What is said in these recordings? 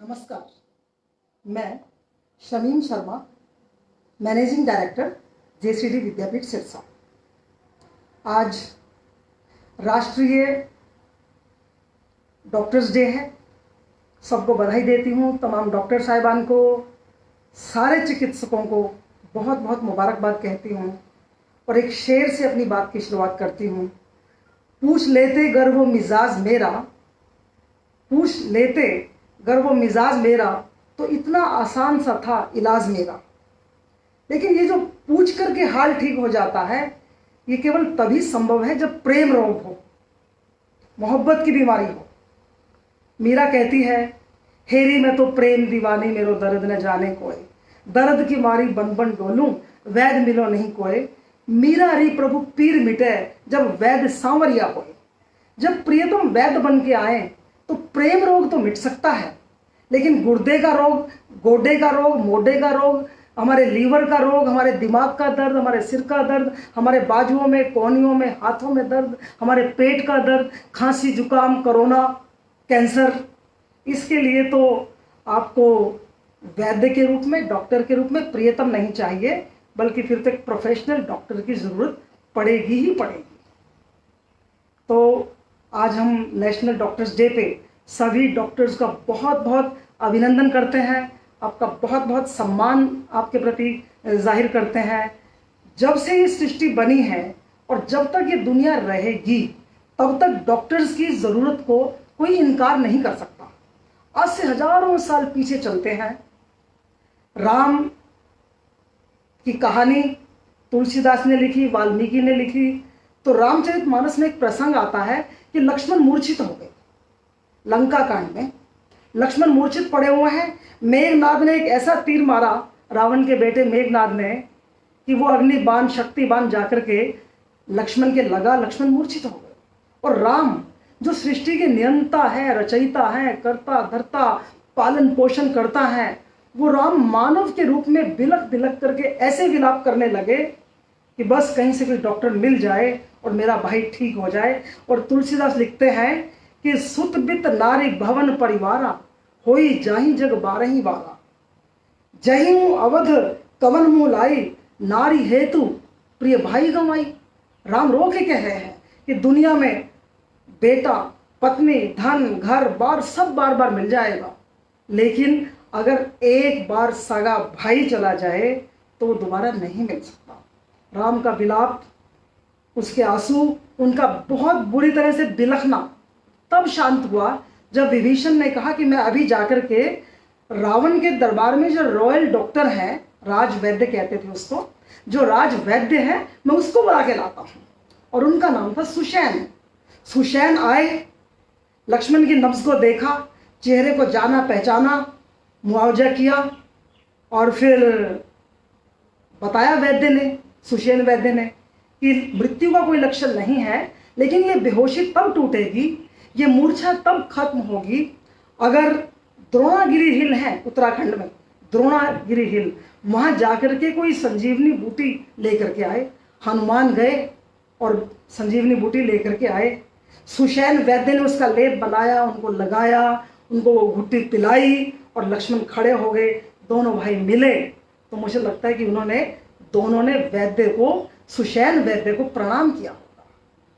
नमस्कार, मैं Shamim Sharma, managing director JCD Vidyapeeth Sirsa. आज राष्ट्रीय डॉक्टर्स डे है। सबको बधाई देती हूँ। तमाम डॉक्टर साहिबान को, सारे चिकित्सकों को बहुत बहुत मुबारकबाद कहती हूँ और एक शेर से अपनी बात की शुरुआत करती हूँ। पूछ लेते गर वो मिजाज मेरा, पूछ लेते गर वो मिजाज मेरा, तो इतना आसान सा था इलाज मेरा। लेकिन ये जो पूछ करके हाल ठीक हो जाता है, ये केवल तभी संभव है जब प्रेम रोग हो, मोहब्बत की बीमारी हो। मीरा कहती है, हेरी मैं तो प्रेम दीवानी, मेरो दर्द न जाने कोई, दर्द की मारी बन बन डोलूं, वैद मिलो नहीं कोई। मीरा री प्रभु पीर मिटे, जब वैद सांवरिया होए। जब प्रियतम वैद बन के आए तो प्रेम रोग तो मिट सकता है, लेकिन गुर्दे का रोग, गोडे का रोग, मोढे का रोग, हमारे लीवर का रोग, हमारे दिमाग का दर्द, हमारे सिर का दर्द, हमारे बाजुओं में, कोहनियों में, हाथों में दर्द, हमारे पेट का दर्द, खांसी, जुकाम, कोरोना, कैंसर, इसके लिए तो आपको वैद्य के रूप में, डॉक्टर के रूप में प्रियतम नहीं चाहिए, बल्कि फिर तो एक प्रोफेशनल डॉक्टर की ज़रूरत पड़ेगी ही पड़ेगी। तो आज हम नेशनल डॉक्टर्स डे पे सभी डॉक्टर्स का बहुत बहुत अभिनंदन करते हैं, आपका बहुत बहुत सम्मान आपके प्रति जाहिर करते हैं। जब से ये सृष्टि बनी है और जब तक ये दुनिया रहेगी, तब तक डॉक्टर्स की ज़रूरत को कोई इनकार नहीं कर सकता। आज से हजारों साल पीछे चलते हैं। राम की कहानी तुलसीदास ने लिखी, वाल्मीकि ने लिखी। तो रामचरितमानस में एक प्रसंग आता है कि लक्ष्मण मूर्छित हो गए। लंका कांड में लक्ष्मण मूर्छित पड़े हुए हैं। मेघनाद ने एक ऐसा तीर मारा, रावण के बेटे मेघनाद ने, कि वो अग्नि बाण, शक्ति बाण जाकर के लक्ष्मण के लगा। लक्ष्मण मूर्छित हो गए। और राम जो सृष्टि के नियंता है, रचयिता है, कर्ता धर्ता, पालन पोषण करता है, वो राम मानव के रूप में बिलख बिलख करके ऐसे विलाप करने लगे कि बस कहीं से कोई डॉक्टर मिल जाए और मेरा भाई ठीक हो जाए। और तुलसीदास लिखते हैं कि सुत बित नारी भवन परिवारा, होई जाहि जग बारही वारा। जहिं अवध कवन मुँह लाई, नारी हेतु प्रिय भाई गंवाई। राम रो के कह रहे हैं कि दुनिया में बेटा, पत्नी, धन, घर बार सब बार बार मिल जाएगा, लेकिन अगर एक बार सगा भाई चला जाए तो वो दोबारा नहीं मिल सकता। राम का विलाप, उसके आंसू, उनका बहुत बुरी तरह से बिलखना तब शांत हुआ जब विभीषण ने कहा कि मैं अभी जाकर के रावण के दरबार में जो रॉयल डॉक्टर है, राज वैद्य कहते थे उसको, जो राज वैद्य है, मैं उसको बुला के लाता हूँ। और उनका नाम था सुषैन। सुषैन आए, लक्ष्मण की नब्ज को देखा, चेहरे को जाना पहचाना, मुआवजा किया और फिर बताया वैद्य ने, सुषैन वैद्य ने, कि मृत्यु का कोई लक्षण नहीं है, लेकिन ये बेहोशी तब टूटेगी, ये मूर्छा तब खत्म होगी अगर द्रोणागिरी हिल है उत्तराखंड में, द्रोणागिरी हिल, वहाँ जाकर के कोई संजीवनी बूटी लेकर के आए। हनुमान गए और संजीवनी बूटी लेकर के आए। सुषैन वैद्य ने उसका लेप बनाया, उनको लगाया, उनको वो घुट्टी पिलाई और लक्ष्मण खड़े हो गए। दोनों भाई मिले तो मुझे लगता है कि उन्होंने दोनों ने वैद्य को, सुषैन वैद्य को प्रणाम किया होगा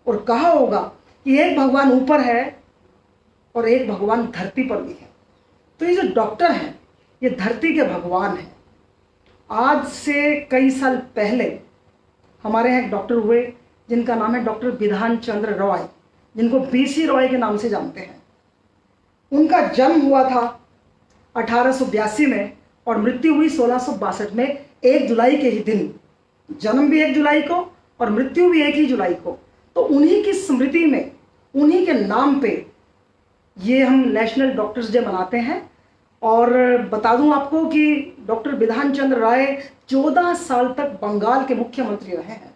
और कहा होगा कि एक भगवान ऊपर है और एक भगवान धरती पर भी है। तो ये जो डॉक्टर हैं, ये धरती के भगवान हैं। आज से कई साल पहले हमारे यहाँ एक डॉक्टर हुए जिनका नाम है डॉक्टर बिधान चंद्र रॉय, जिनको बीसी रॉय के नाम से जानते हैं। उनका जन्म हुआ था 1882 में और मृत्यु हुई 1662 में, 1 जुलाई के ही दिन। जन्म भी 1 जुलाई को और मृत्यु भी 1 ही जुलाई को। तो उन्हीं की स्मृति में, उन्हीं के नाम पे ये हम नेशनल डॉक्टर्स डे मनाते हैं। और बता दूं आपको कि डॉक्टर बिधान चंद्र राय 14 साल तक बंगाल के मुख्यमंत्री रहे हैं।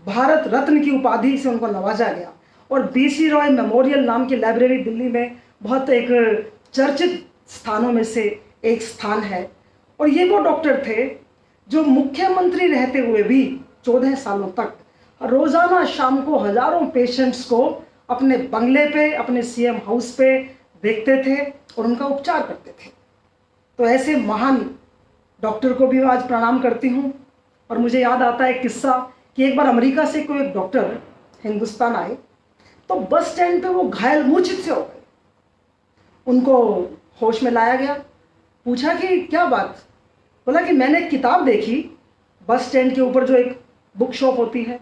भारत रत्न की उपाधि से उनको नवाजा गया और बीसी रॉय मेमोरियल नाम की लाइब्रेरी दिल्ली में बहुत एक चर्चित स्थानों में से एक स्थान है। और ये वो डॉक्टर थे जो मुख्यमंत्री रहते हुए भी 14 सालों तक रोज़ाना शाम को हजारों पेशेंट्स को अपने बंगले पे, अपने सीएम हाउस पे देखते थे और उनका उपचार करते थे। तो ऐसे महान डॉक्टर को भी आज प्रणाम करती हूँ। और मुझे याद आता है किस्सा कि एक बार अमेरिका से कोई एक डॉक्टर हिंदुस्तान आए, तो बस स्टैंड पे वो घायल मूर्छित से हो गए। उनको होश में लाया गया, पूछा कि क्या बात। बोला कि मैंने एक किताब देखी बस स्टैंड के ऊपर, जो एक बुक शॉप होती है,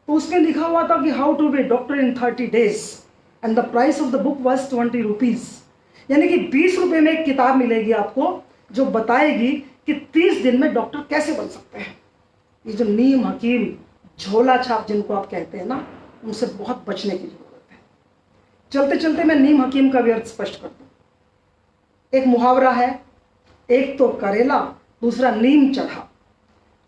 तो उसमें लिखा हुआ था कि how to be doctor in 30 days and the price of the book was 20 rupees. यानी कि 20 रुपये में एक किताब मिलेगी आपको जो बताएगी कि 30 दिन में डॉक्टर कैसे बन सकते हैं। ये जो नीम हकीम झोला छाप जिनको आप कहते हैं ना, उनसे बहुत बचने की जरूरत है। चलते चलते मैं नीम हकीम का भी अर्थ स्पष्ट कर दूं। एक मुहावरा है, एक तो करेला दूसरा नीम चढ़ा।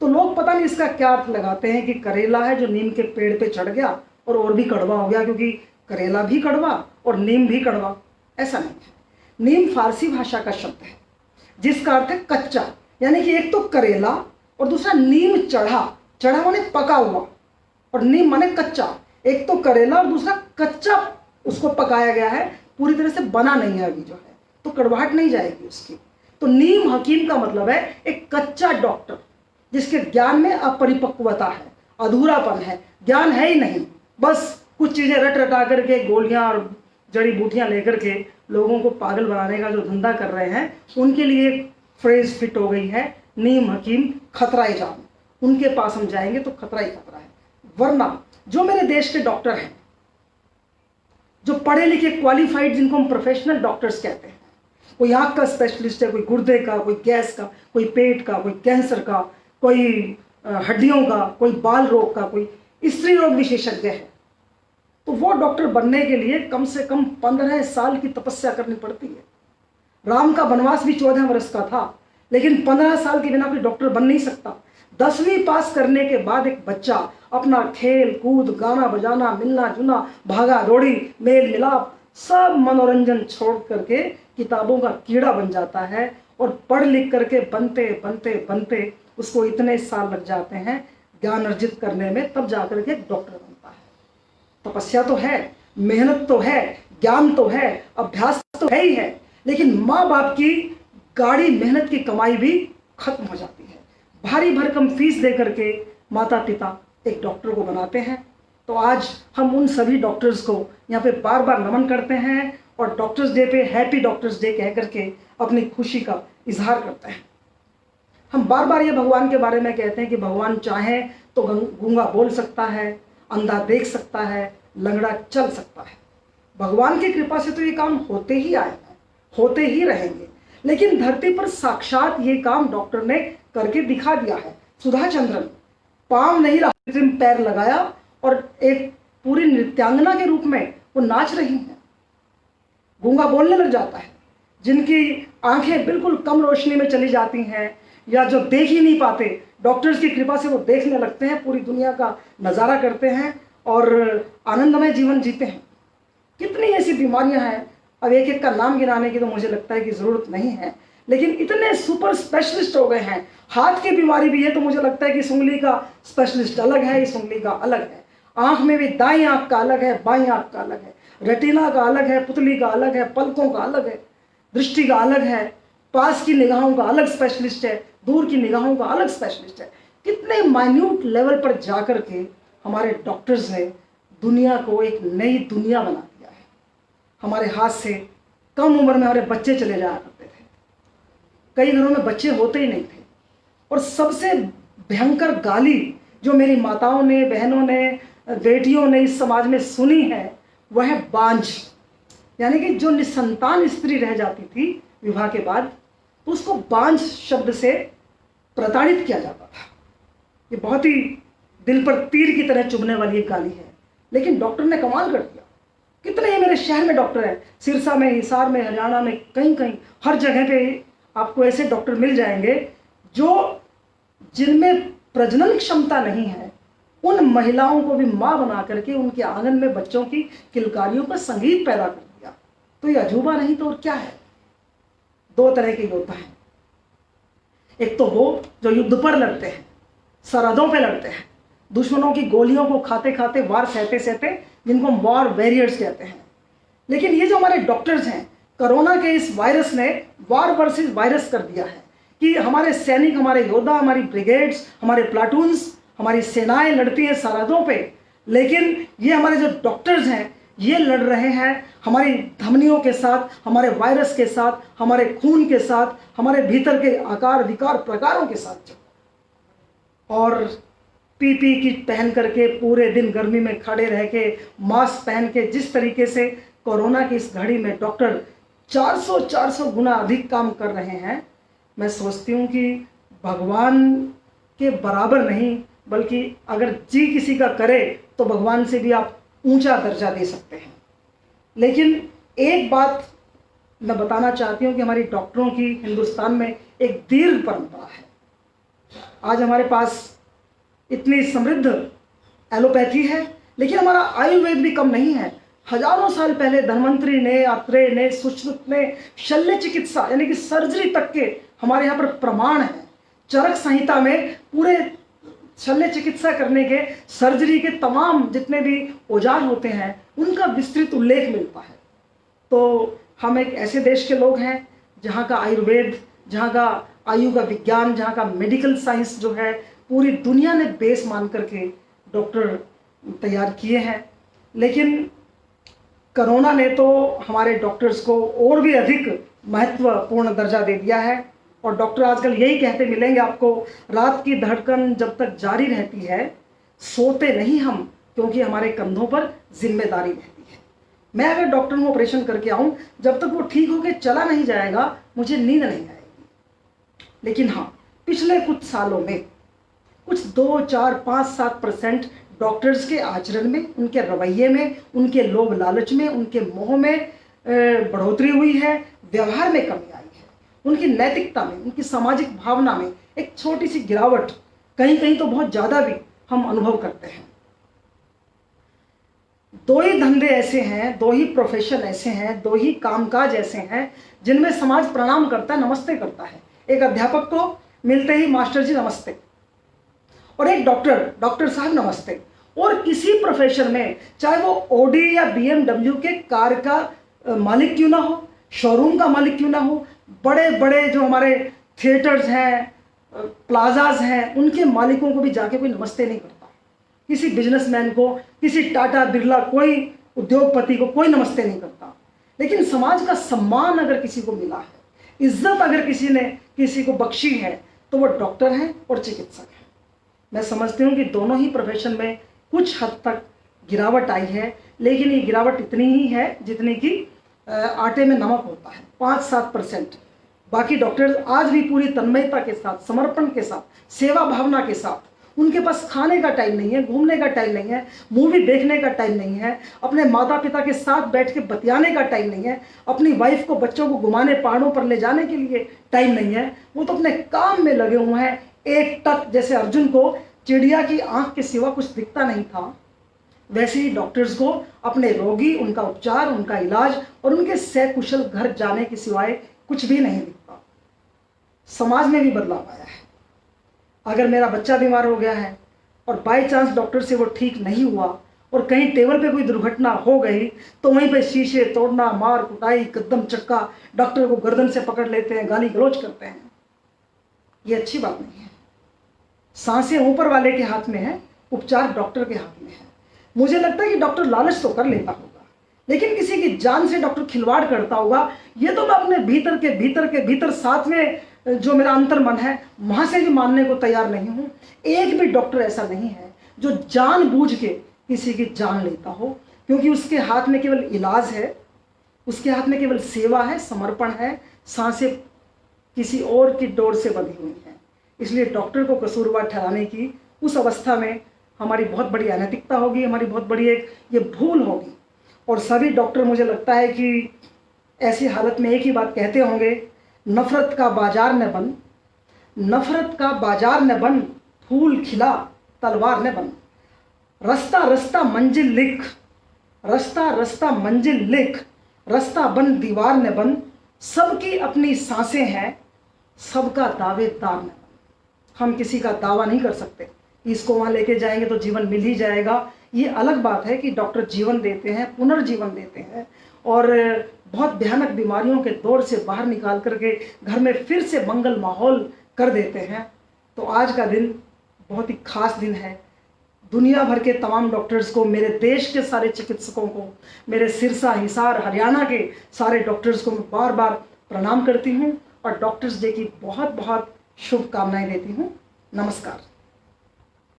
तो लोग पता नहीं इसका क्या अर्थ लगाते हैं कि करेला है जो नीम के पेड़ पे चढ़ गया और भी कड़वा हो गया, क्योंकि करेला भी कड़वा और नीम भी कड़वा। ऐसा नहीं है। नीम फारसी भाषा का शब्द है जिसका अर्थ है कच्चा, यानी कि एक तो करेला और दूसरा नीम चढ़ा। चढ़ा माने पका हुआ और नीम माने कच्चा। एक तो करेला और दूसरा कच्चा उसको पकाया गया है, पूरी तरह से बना नहीं है अभी जो है, तो कड़वाहट नहीं जाएगी उसकी। तो नीम हकीम का मतलब है एक कच्चा डॉक्टर जिसके ज्ञान में अपरिपक्वता है, अधूरापन है, ज्ञान है ही नहीं, बस कुछ चीज़ें रट रटा करके गोलियां और जड़ी बूटियां लेकर के लोगों को पागल बनाने का जो धंधा कर रहे हैं, उनके लिए एक फ्रेज फिट हो गई है, नीम हकीम खतरा ही जान। उनके पास हम जाएंगे तो खतरा ही खतरा है। वरना जो मेरे देश के डॉक्टर हैं, जो पढ़े लिखे क्वालिफाइड, जिनको हम प्रोफेशनल डॉक्टर्स कहते हैं, कोई आँख का स्पेशलिस्ट है, कोई गुर्दे का, कोई गैस का, कोई पेट का, कोई कैंसर का, कोई हड्डियों का, कोई बाल रोग का, कोई स्त्री रोग विशेषज्ञ है, तो वो डॉक्टर बनने के लिए कम से कम 15 साल की तपस्या करनी पड़ती है। राम का वनवास भी 14 वर्ष का था, लेकिन 15 साल के बिना कोई डॉक्टर बन नहीं सकता। 10वीं पास करने के बाद एक बच्चा अपना खेल कूद, गाना बजाना, मिलना जुलना, भागा दौड़ी, मेल मिलाप, सब मनोरंजन छोड़ करके किताबों का कीड़ा बन जाता है। और पढ़ लिख करके बनते बनते बनते उसको इतने साल लग जाते हैं ज्ञान अर्जित करने में, तब जाकर के एक डॉक्टर बनता है। तपस्या तो है, मेहनत तो है, ज्ञान तो है, अभ्यास तो है ही है, लेकिन माँ बाप की गाढ़ी मेहनत की कमाई भी खत्म हो जाती है। भारी भरकम फीस दे करके माता पिता एक डॉक्टर को बनाते हैं। तो आज हम उन सभी डॉक्टर्स को यहाँ पे बार बार नमन करते हैं और डॉक्टर्स डे पे हैप्पी डॉक्टर्स डे कह करके अपनी खुशी का इजहार करते हैं। हम बार बार ये भगवान के बारे में कहते हैं कि भगवान चाहे तो गूंगा बोल सकता है, अंधा देख सकता है, लंगड़ा चल सकता है। भगवान की कृपा से तो ये काम होते ही आए हैं, होते ही रहेंगे। लेकिन धरती पर साक्षात ये काम डॉक्टर ने करके दिखा दिया है। सुधा चंद्रन पांव नहीं रहा, कृत्रिम पैर लगाया और एक पूरी नृत्यांगना के रूप में वो नाच रही हैं। गूंगा बोलने लग जाता है। जिनकी आंखें बिल्कुल कम रोशनी में चली जाती हैं या जो देख ही नहीं पाते, डॉक्टर्स की कृपा से वो देखने लगते हैं, पूरी दुनिया का नज़ारा करते हैं और आनंदमय जीवन जीते हैं। कितनी ऐसी बीमारियां हैं, अब एक एक का नाम गिनाने की तो मुझे लगता है कि ज़रूरत नहीं है, लेकिन इतने सुपर स्पेशलिस्ट हो गए हैं। हाथ की बीमारी भी है तो मुझे लगता है कि इस उंगली का स्पेशलिस्ट अलग है, इस उंगली का अलग है। आँख में भी दाईं आँख का अलग है, बाईं आँख का अलग है, रेटिना का अलग है, पुतली का अलग है, पलकों का अलग है, दृष्टि का अलग है, पास की निगाहों का अलग स्पेशलिस्ट है, दूर की निगाहों का अलग स्पेशलिस्ट है। कितने माइन्यूट लेवल पर जाकर के हमारे डॉक्टर्स ने दुनिया को एक नई दुनिया बना दिया है। हमारे हाथ से कम उम्र में हमारे बच्चे चले जाया करते थे, कई घरों में बच्चे होते ही नहीं थे। और सबसे भयंकर गाली जो मेरी माताओं ने, बहनों ने, बेटियों ने इस समाज में सुनी है वह है बांझ। यानी कि जो निसंतान स्त्री रह जाती थी विवाह के बाद, तो उसको बांझ शब्द से प्रताड़ित किया जाता था। ये बहुत ही दिल पर तीर की तरह चुभने वाली एक गाली है, लेकिन डॉक्टर ने कमाल कर दिया। कितने ही मेरे शहर में डॉक्टर हैं, सिरसा में, हिसार में, हरियाणा में, कहीं कहीं हर जगह पे आपको ऐसे डॉक्टर मिल जाएंगे जो जिनमें प्रजनन क्षमता नहीं है, उन महिलाओं को भी माँ बना करके उनके आंगन में बच्चों की किलकारियों का संगीत पैदा कर दिया। तो ये अजूबा नहीं तो और क्या है। दो तरह के योद्धा हैं, एक तो वो जो युद्ध पर लड़ते हैं, सरहदों पे लड़ते हैं, दुश्मनों की गोलियों को खाते खाते, वार सहते सहते, जिनको हम वॉर वॉरियर्स कहते हैं। लेकिन ये जो हमारे डॉक्टर्स हैं, कोरोना के इस वायरस ने वार वर्सेस वायरस कर दिया है कि हमारे सैनिक, हमारे योद्धा, हमारी ब्रिगेड्स, हमारे प्लाटून्स, हमारी सेनाएं लड़ती हैं सरहदों पे, लेकिन ये हमारे जो डॉक्टर्स हैं ये लड़ रहे हैं हमारी धमनियों के साथ, हमारे वायरस के साथ, हमारे खून के साथ, हमारे भीतर के आकार विकार प्रकारों के साथ। और पीपी किट पहन करके पूरे दिन गर्मी में खड़े रह के, मास्क पहन के, जिस तरीके से कोरोना की इस घड़ी में डॉक्टर 400 गुना अधिक काम कर रहे हैं, मैं सोचती हूँ कि भगवान के बराबर नहीं, बल्कि अगर जी किसी का करे तो भगवान से भी आप ऊंचा दर्जा दे सकते हैं। लेकिन एक बात मैं बताना चाहती हूँ कि हमारी डॉक्टरों की हिंदुस्तान में एक दीर्घ परंपरा है। आज हमारे पास इतनी समृद्ध एलोपैथी है, लेकिन हमारा आयुर्वेद भी कम नहीं है। हजारों साल पहले धन्वंतरी ने, आत्रेय ने, सुश्रुत ने शल्य चिकित्सा यानी कि सर्जरी तक के हमारे यहाँ पर प्रमाण है। चरक संहिता में पूरे शल्य चिकित्सा करने के, सर्जरी के तमाम जितने भी औजार होते हैं उनका विस्तृत उल्लेख मिलता है। तो हम एक ऐसे देश के लोग हैं जहाँ का आयुर्वेद, जहाँ का आयु का विज्ञान, जहाँ का मेडिकल साइंस जो है पूरी दुनिया ने बेस मान करके डॉक्टर तैयार किए हैं। लेकिन कोरोना ने तो हमारे डॉक्टर्स को और भी अधिक महत्वपूर्ण दर्जा दे दिया है। और डॉक्टर आजकल यही कहते मिलेंगे आपको, रात की धड़कन जब तक जारी रहती है सोते नहीं हम, क्योंकि हमारे कंधों पर जिम्मेदारी रहती है। मैं अगर डॉक्टर हूँ, ऑपरेशन करके आऊँ, जब तक वो ठीक होकर चला नहीं जाएगा मुझे नींद नहीं आएगी। लेकिन हाँ, पिछले कुछ सालों में कुछ 2, 4, 5, 7% डॉक्टर्स के आचरण में, उनके रवैये में, उनके लोभ लालच में, उनके मोह में बढ़ोतरी हुई है, व्यवहार में कमी आई है, उनकी नैतिकता में, उनकी सामाजिक भावना में एक छोटी सी गिरावट, कहीं कहीं तो बहुत ज़्यादा भी हम अनुभव करते हैं। दो ही धंधे ऐसे हैं, दो ही प्रोफेशन ऐसे हैं, दो ही कामकाज ऐसे हैं जिनमें समाज प्रणाम करता है, नमस्ते करता है। एक अध्यापक को मिलते ही मास्टर जी नमस्ते, और एक डॉक्टर साहब नमस्ते। और किसी प्रोफेशन में, चाहे वो ऑडी या BMW के कार का मालिक क्यों ना हो, शोरूम का मालिक क्यों ना हो, बड़े बड़े जो हमारे थिएटर्स हैं, प्लाजाज हैं, उनके मालिकों को भी जाके कोई नमस्ते नहीं करता। किसी बिजनेसमैन को, किसी टाटा बिरला, कोई उद्योगपति को कोई नमस्ते नहीं करता। लेकिन समाज का सम्मान अगर किसी को मिला है, इज्जत अगर किसी ने किसी को बख्शी है, तो वो डॉक्टर हैं और चिकित्सक हैं। मैं समझती हूँ कि दोनों ही प्रोफेशन में कुछ हद तक गिरावट आई है, लेकिन ये गिरावट इतनी ही है जितनी कि आटे में नमक होता है, 5-7%। बाकी डॉक्टर्स आज भी पूरी तन्मयता के साथ, समर्पण के साथ, सेवा भावना के साथ, उनके पास खाने का टाइम नहीं है, घूमने का टाइम नहीं है, मूवी देखने का टाइम नहीं है, अपने माता पिता के साथ बैठ के बतियाने का टाइम नहीं है, अपनी वाइफ को, बच्चों को घुमाने पहाड़ों पर ले जाने के लिए टाइम नहीं है। वो तो अपने काम में लगे हुए हैं। एक टक, जैसे अर्जुन को चिड़िया की आंख के सिवा कुछ दिखता नहीं था, वैसे ही डॉक्टर्स को अपने रोगी, उनका उपचार, उनका इलाज और उनके सकुशल घर जाने के सिवाय कुछ भी नहीं दिखता। समाज में भी बदलाव आया है। अगर मेरा बच्चा बीमार हो गया है और बाय चांस डॉक्टर से वो ठीक नहीं हुआ और कहीं टेबल पे कोई दुर्घटना हो गई, तो वहीं पे शीशे तोड़ना, मार कुटाई, कदम चक्का, डॉक्टर को गर्दन से पकड़ लेते हैं, गाली गलौज करते हैं। ये अच्छी बात नहीं है। सांसें ऊपर वाले के हाथ में है, उपचार डॉक्टर के हाथ में है। मुझे लगता है कि डॉक्टर लालच तो कर लेता होगा, लेकिन किसी की जान से डॉक्टर खिलवाड़ करता होगा, ये तो मैं अपने भीतर साथ में जो मेरा अंतर मन है वहां से भी मानने को तैयार नहीं हूं। एक भी डॉक्टर ऐसा नहीं है जो जानबूझ के किसी की जान लेता हो, क्योंकि उसके हाथ में केवल इलाज है, उसके हाथ में केवल सेवा है, समर्पण है, सांसें किसी और की डोर से बंधी हुई हैं। इसलिए डॉक्टर को कसूरवार ठहराने की उस अवस्था में हमारी बहुत बड़ी अनैतिकता होगी, हमारी बहुत बड़ी एक ये भूल होगी। और सभी डॉक्टर, मुझे लगता है कि ऐसी हालत में एक ही बात कहते होंगे, नफरत का बाजार न बन, नफरत का बाजार न बन, फूल खिला तलवार न बन, रास्ता रास्ता मंजिल लिख, रास्ता रास्ता मंजिल लिख, रास्ता बन दीवार न बन, सबकी अपनी सांसें हैं, सबका दावेदार न बन। हम किसी का दावा नहीं कर सकते, इसको वहाँ लेके जाएंगे तो जीवन मिल ही जाएगा। ये अलग बात है कि डॉक्टर जीवन देते हैं, पुनर्जीवन देते हैं, और बहुत भयानक बीमारियों के दौर से बाहर निकाल करके घर में फिर से मंगल माहौल कर देते हैं। तो आज का दिन बहुत ही खास दिन है। दुनिया भर के तमाम डॉक्टर्स को, मेरे देश के सारे चिकित्सकों को, मेरे सिरसा, हिसार, हरियाणा के सारे डॉक्टर्स को मैं बार बार प्रणाम करती हूँ और डॉक्टर्स डे की बहुत बहुत शुभकामनाएं देती हूँ। नमस्कार।